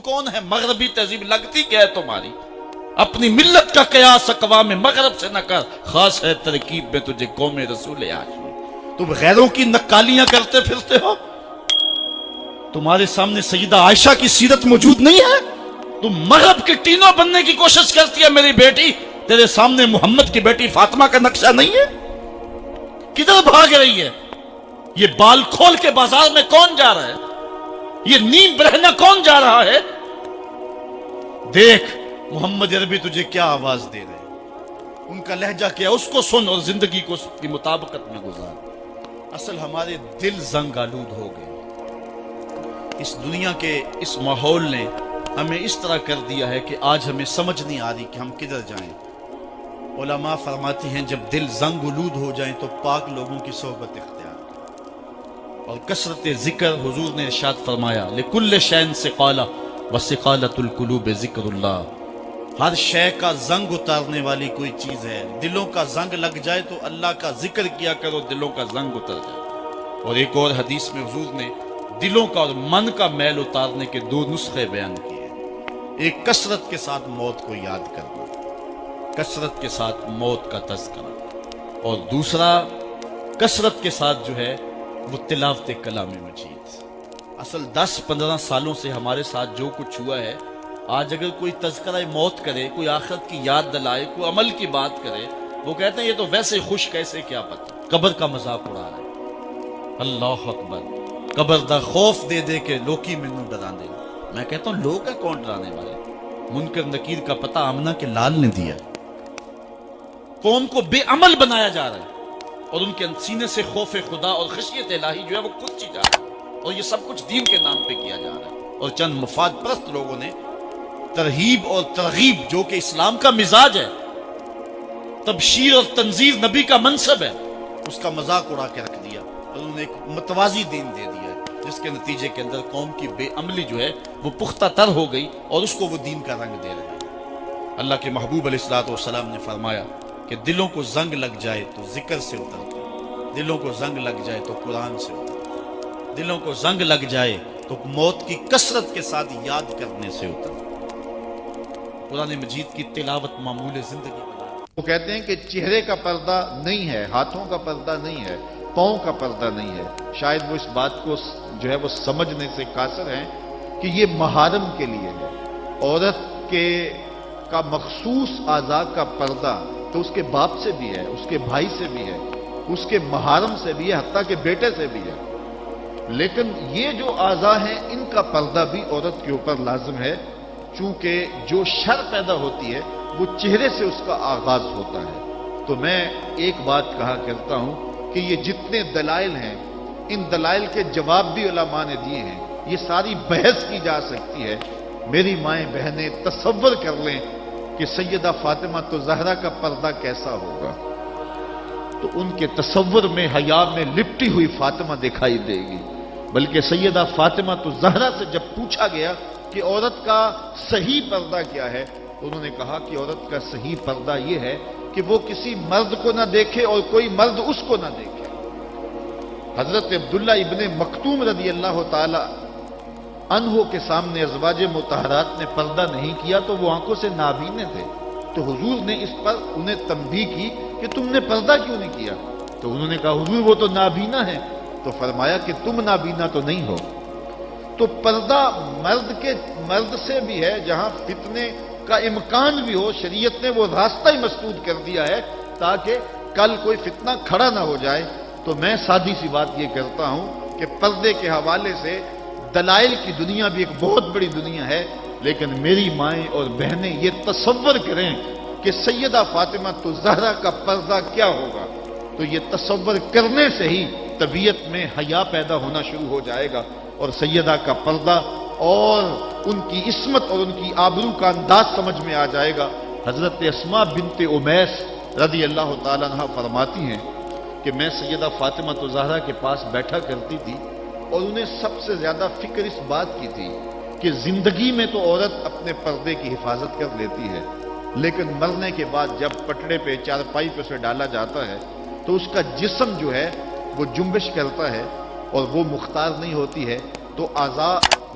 کون ہے؟ مغربی تہذیب لگتی کیا ہے تمہاری؟ اپنی ملت کا قیاس اقوام مغرب سے نہ کر، خاص ہے ترکیب میں تجھے قوم رسول ہاشمی۔ تم غیروں کی نکالیاں کرتے پھرتے ہو، تمہارے سامنے سیدہ عائشہ کی سیرت موجود نہیں ہے؟ تم مغرب کے ٹینوں بننے کی کوشش کرتی ہے میری بیٹی، تیرے سامنے محمد کی بیٹی فاطمہ کا نقشہ نہیں ہے؟ کدھر بھاگ رہی ہے؟ یہ بال کھول کے بازار میں کون جا رہا ہے؟ یہ نیم برہنہ کون جا رہا ہے؟ دیکھ محمد عربی تجھے کیا آواز دے رہے ہیں، ان کا لہجہ کیا، اس کو سن اور زندگی کو اس کی مطابقت میں گزار۔ اصل ہمارے دل زنگ آلود ہو گئے، اس دنیا کے اس ماحول نے ہمیں اس طرح کر دیا ہے کہ آج ہمیں سمجھ نہیں آ رہی کہ ہم کدھر جائیں۔ علماء فرماتی ہیں جب دل زنگ آلود ہو جائیں تو پاک لوگوں کی صحبت اختیار کریں، اور کثرت ذکر، حضور نے ارشاد فرمایا لکل شین سقالہ وسقالۃ القلوب ذکر اللہ، ہر شے کا زنگ اتارنے والی کوئی چیز ہے، دلوں کا زنگ لگ جائے تو اللہ کا ذکر کیا کرو، دلوں کا زنگ اتر جائے۔ اور ایک اور حدیث میں حضور نے دلوں کا اور من کا میل اتارنے کے دو نسخے بیان کیے، ایک کثرت کے ساتھ موت کو یاد کرنا، کثرت کے ساتھ موت کا تذکرہ، اور دوسرا کثرت کے ساتھ جو ہے وہ تلاوت کلام مجید۔ اصل 10-15 سالوں سے ہمارے ساتھ جو کچھ ہوا ہے، آج اگر کوئی تذکرہ موت کرے، کوئی آخرت کی یاد دلائے، کوئی عمل کی بات کرے، وہ کہتے ہیں یہ تو ویسے خوش، کیسے کیا پتہ، قبر کا مذاق اڑا رہے ہیں۔ اللہ اکبر، قبر دا خوف دے دے کے لوکی مینوں ڈرا دے۔ میں کہتا ہوں لوگ ہے کون ڈرانے والے؟ منکر نکیر کا پتہ آمنہ کے لال نے دیا۔ قوم کو بے عمل بنایا جا رہا ہے، اور ان کے سینے سے خوف خدا اور خشیت الہی جو ہے وہ کچھ ہی جا رہا ہے، اور یہ سب کچھ دین کے نام پہ کیا جا رہا ہے، اور چند مفاد پرست لوگوں نے ترہیب اور ترغیب جو کہ اسلام کا مزاج ہے، تبشیر اور تنذیر نبی کا منصب ہے، اس کا مذاق اڑا کے رکھ دیا، اور انہوں نے ایک متوازی دین دے دیا ہے، جس کے نتیجے کے اندر قوم کی بے عملی جو ہے وہ پختہ تر ہو گئی، اور اس کو وہ دین کا رنگ دے رہے ہیں۔ اللہ کے محبوب علیہ الصلوۃ والسلام نے فرمایا کہ دلوں کو زنگ لگ جائے تو ذکر سے اترتا ہے، دلوں کو زنگ لگ جائے تو قرآن سے اترتا ہے، دلوں کو زنگ لگ جائے تو موت کی کثرت کے ساتھ یاد کرنے سے اترتا ہے۔ قرآن مجید کی تلاوت معمول زندگی بنا۔ وہ کہتے ہیں کہ چہرے کا پردہ نہیں ہے، ہاتھوں کا پردہ نہیں ہے، پاؤں کا پردہ نہیں ہے۔ شاید وہ اس بات کو جو ہے وہ سمجھنے سے قاصر ہیں کہ یہ محارم کے لیے ہے۔ عورت کا مخصوص اعضاء کا پردہ تو اس کے باپ سے بھی ہے، اس کے بھائی سے بھی ہے، اس کے محارم سے بھی ہے، حتیٰ کہ بیٹے سے بھی ہے۔ لیکن یہ جو اعضاء ہیں ان کا پردہ بھی عورت کے اوپر لازم ہے، چونکہ جو شر پیدا ہوتی ہے وہ چہرے سے اس کا آغاز ہوتا ہے۔ تو میں ایک بات کہا کرتا ہوں کہ یہ جتنے دلائل ہیں، ان دلائل کے جواب بھی علماء نے دیے ہیں، یہ ساری بحث کی جا سکتی ہے۔ میری مائیں بہنیں تصور کر لیں کہ سیدہ فاطمہ تو زہرا کا پردہ کیسا ہوگا، تو ان کے تصور میں حیا میں لپٹی ہوئی فاطمہ دکھائی دے گی۔ بلکہ سیدہ فاطمہ تو زہرا سے جب پوچھا گیا کہ عورت کا صحیح پردہ کیا ہے، تو انہوں نے کہا کہ عورت کا صحیح پردہ یہ ہے کہ وہ کسی مرد کو نہ دیکھے اور کوئی مرد اس کو نہ دیکھے۔ حضرت عبداللہ ابن مکتوم رضی اللہ تعالی عنہ کے سامنے ازواج مطہرات نے پردہ نہیں کیا تو وہ آنکھوں سے نابینے تھے، تو حضور نے اس پر انہیں تنبیہ کی کہ تم نے پردہ کیوں نہیں کیا؟ تو انہوں نے کہا حضور وہ تو نابینا ہے۔ تو فرمایا کہ تم نابینا تو نہیں ہو۔ تو پردہ مرد سے بھی ہے، جہاں فتنے کا امکان بھی ہو، شریعت نے وہ راستہ ہی مسدود کر دیا ہے تاکہ کل کوئی فتنہ کھڑا نہ ہو جائے۔ تو میں سادی سی بات یہ کرتا ہوں کہ پردے کے حوالے سے دلائل کی دنیا بھی ایک بہت بڑی دنیا ہے، لیکن میری مائیں اور بہنیں یہ تصور کریں کہ سیدہ فاطمہ تو زہرا کا پردہ کیا ہوگا، تو یہ تصور کرنے سے ہی طبیعت میں حیا پیدا ہونا شروع ہو جائے گا، اور سیدہ کا پردہ اور ان کی عصمت اور ان کی آبرو کا انداز سمجھ میں آ جائے گا۔ حضرت اسماء بنت امیس رضی اللہ تعالیٰ عنہ فرماتی ہیں کہ میں سیدہ فاطمہ زہرا کے پاس بیٹھا کرتی تھی، اور انہیں سب سے زیادہ فکر اس بات کی تھی کہ زندگی میں تو عورت اپنے پردے کی حفاظت کر لیتی ہے، لیکن مرنے کے بعد جب پٹڑے پہ چارپائی پہ اسے ڈالا جاتا ہے تو اس کا جسم جو ہے وہ جنبش کرتا ہے اور وہ مختار نہیں ہوتی ہے، تو اعضاء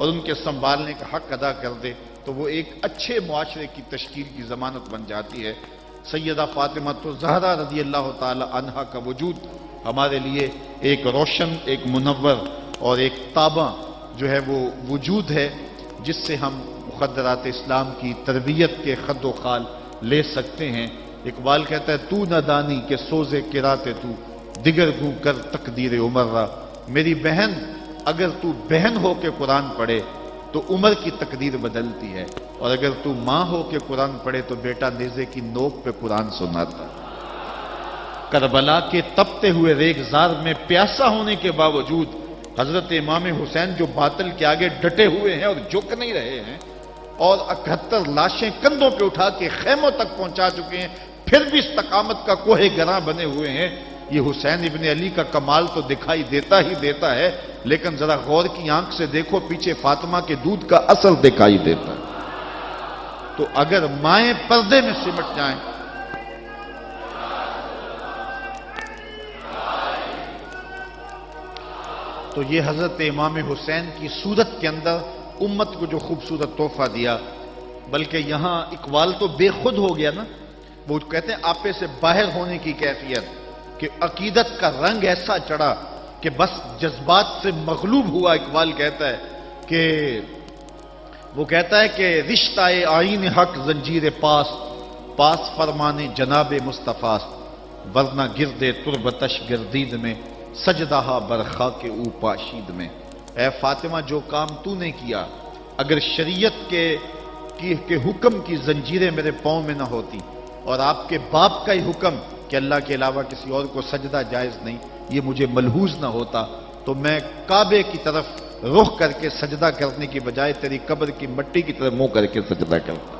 اور ان کے سنبھالنے کا حق ادا کر دے تو وہ ایک اچھے معاشرے کی تشکیل کی ضمانت بن جاتی ہے۔ سیدہ فاطمہ الزہرا رضی اللہ تعالی عنہا کا وجود ہمارے لیے ایک روشن، ایک منور اور ایک تابع جو ہے وہ وجود ہے، جس سے ہم مخدرات اسلام کی تربیت کے خد و خال لے سکتے ہیں۔ اقبال کہتا ہے تو نہ دانی کہ سوزے کراتے تو دیگر گو کر تقدیر عمر را۔ میری بہن، اگر تو بہن ہو کے قرآن پڑھے تو عمر کی تقدیر بدلتی ہے، اور اگر تو ماں ہو کے قرآن پڑھے تو بیٹا نیزے کی نوک پہ قرآن سناتا ہے۔ کربلا کے تپتے ہوئے ریگزار میں پیاسا ہونے کے باوجود حضرت امام حسین جو باطل کے آگے ڈٹے ہوئے ہیں اور جھک نہیں رہے ہیں، اور 71 لاشیں کندھوں پہ اٹھا کے خیموں تک پہنچا چکے ہیں، پھر بھی استقامت کا کوہ گراں بنے ہوئے ہیں، یہ حسین ابن علی کا کمال تو دکھائی دیتا ہی دیتا ہے، لیکن ذرا غور کی آنکھ سے دیکھو پیچھے فاطمہ کے دودھ کا اثر دکھائی دیتا ہے۔ تو اگر مائیں پردے میں سمٹ جائیں تو یہ حضرت امام حسین کی صورت کے اندر امت کو جو خوبصورت تحفہ دیا، بلکہ یہاں اقبال تو بے خود ہو گیا نا، وہ کہتے ہیں آپے سے باہر ہونے کی کیفیت، کہ عقیدت کا رنگ ایسا چڑھا کہ بس جذبات سے مغلوب ہوا۔ اقبال کہتا ہے کہ وہ کہتا ہے کہ رشتہ آئین حق زنجیر پاس فرمانے جناب مصطفیٰ، ورنہ گردے تربتش گردید میں سجدہ برخا کے اوپاشید میں۔ اے فاطمہ، جو کام تو نے کیا، اگر شریعت کے حکم کی زنجیریں میرے پاؤں میں نہ ہوتی، اور آپ کے باپ کا ہی حکم کہ اللہ کے علاوہ کسی اور کو سجدہ جائز نہیں، یہ مجھے ملحوظ نہ ہوتا، تو میں کعبے کی طرف رخ کر کے سجدہ کرنے کی بجائے تیری قبر کی مٹی کی طرف منہ کر کے سجدہ کرتا،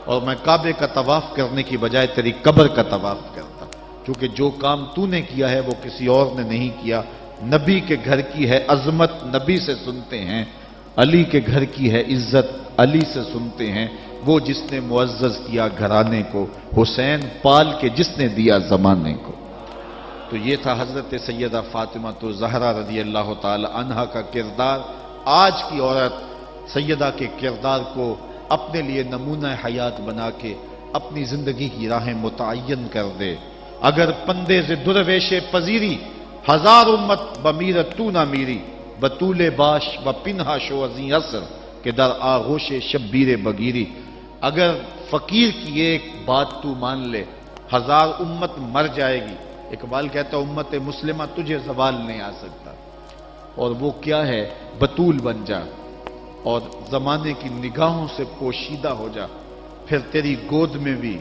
اور میں کعبے کا طواف کرنے کی بجائے تیری قبر کا طواف کرتا، کیونکہ جو کام تو نے کیا ہے وہ کسی اور نے نہیں کیا۔ نبی کے گھر کی ہے عظمت، نبی سے سنتے ہیں، علی کے گھر کی ہے عزت، علی سے سنتے ہیں، وہ جس نے معزز کیا گھرانے کو، حسین پال کے جس نے دیا زمانے کو۔ تو یہ تھا حضرت سیدہ فاطمہ الزہرا رضی اللہ تعالی عنہا کا کردار۔ آج کی عورت سیدہ کے کردار کو اپنے لیے نمونہ حیات بنا کے اپنی زندگی کی راہیں متعین کر دے۔ اگر پندے سے درویش پذیری، ہزار امت بمیرت تو نہ میری، بطول باش و پنہا شو ازیں اثر کہ در آغوش شبیر بگیری۔ اگر فقیر کی ایک بات تو مان لے، ہزار امت مر جائے گی۔ اقبال کہتا ہے امت مسلمہ تجھے زوال نہیں آ سکتا، اور وہ کیا ہے؟ بطول بن جا اور زمانے کی نگاہوں سے پوشیدہ ہو جا، پھر تیری گود میں بھی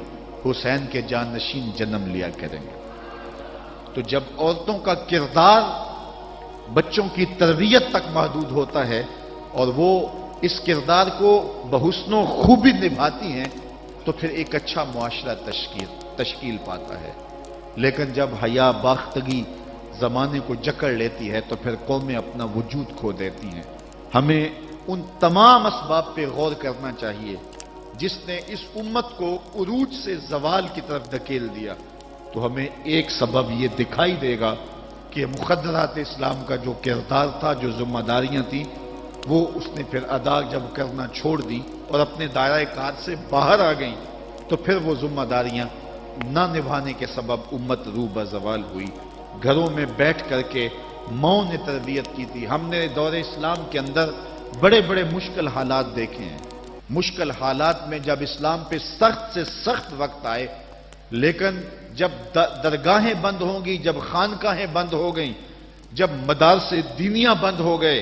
حسین کے جانشین جنم لیا کریں گے۔ تو جب عورتوں کا کردار بچوں کی تربیت تک محدود ہوتا ہے اور وہ اس کردار کو بحسن و خوبی نبھاتی ہیں تو پھر ایک اچھا معاشرہ تشکیل پاتا ہے، لیکن جب حیا باختگی زمانے کو جکڑ لیتی ہے تو پھر قومیں اپنا وجود کھو دیتی ہیں۔ ہمیں ان تمام اسباب پہ غور کرنا چاہیے جس نے اس امت کو عروج سے زوال کی طرف دھکیل دیا، تو ہمیں ایک سبب یہ دکھائی دے گا کہ مخدرات اسلام کا جو کردار تھا، جو ذمہ داریاں تھیں، وہ اس نے پھر ادا جب کرنا چھوڑ دی اور اپنے دائرہ کار سے باہر آ گئیں، تو پھر وہ ذمہ داریاں نہ نبھانے کے سبب امت روح بزوال ہوئی۔ گھروں میں بیٹھ کر کے ماؤں نے تربیت کی تھی۔ ہم نے دور اسلام کے اندر بڑے بڑے مشکل حالات دیکھے ہیں۔ مشکل حالات میں جب اسلام پہ سخت سے سخت وقت آئے، لیکن جب درگاہیں بند ہوں گی، جب خانقاہیں بند ہو گئیں، جب مدارس دینیاں بند ہو گئے،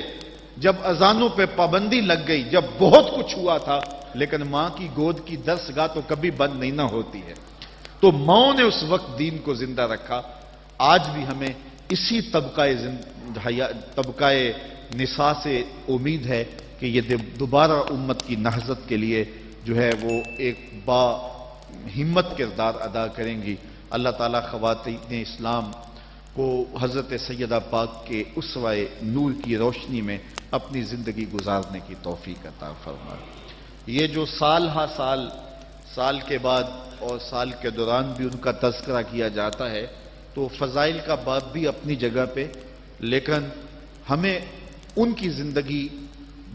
جب اذانوں پہ پابندی لگ گئی، جب بہت کچھ ہوا تھا، لیکن ماں کی گود کی درسگاہ تو کبھی بند نہیں نہ ہوتی ہے، تو ماں نے اس وقت دین کو زندہ رکھا۔ آج بھی ہمیں اسی طبقہ نساء سے امید ہے کہ یہ دوبارہ امت کی نہضت کے لیے جو ہے وہ ایک با ہمت کردار ادا کریں گی۔ اللہ تعالیٰ خواتین اسلام کو حضرت سیدہ پاک کے اسوہ نور کی روشنی میں اپنی زندگی گزارنے کی توفیق عطا فرمائے۔ یہ جو سال ہا سال کے بعد اور سال کے دوران بھی ان کا تذکرہ کیا جاتا ہے، تو فضائل کا باب بھی اپنی جگہ پہ، لیکن ہمیں ان کی زندگی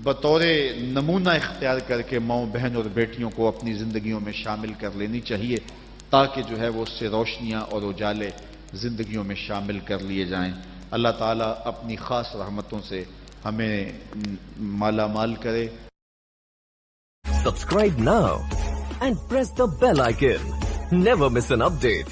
بطور نمونہ اختیار کر کے ماؤں بہن اور بیٹیوں کو اپنی زندگیوں میں شامل کر لینی چاہیے، تاکہ جو ہے وہ اس سے روشنیاں اور اجالے زندگیوں میں شامل کر لیے جائیں۔ اللہ تعالیٰ اپنی خاص رحمتوں سے ہمیں مالا مال کرے۔ Subscribe now and press the bell icon. Never miss an update.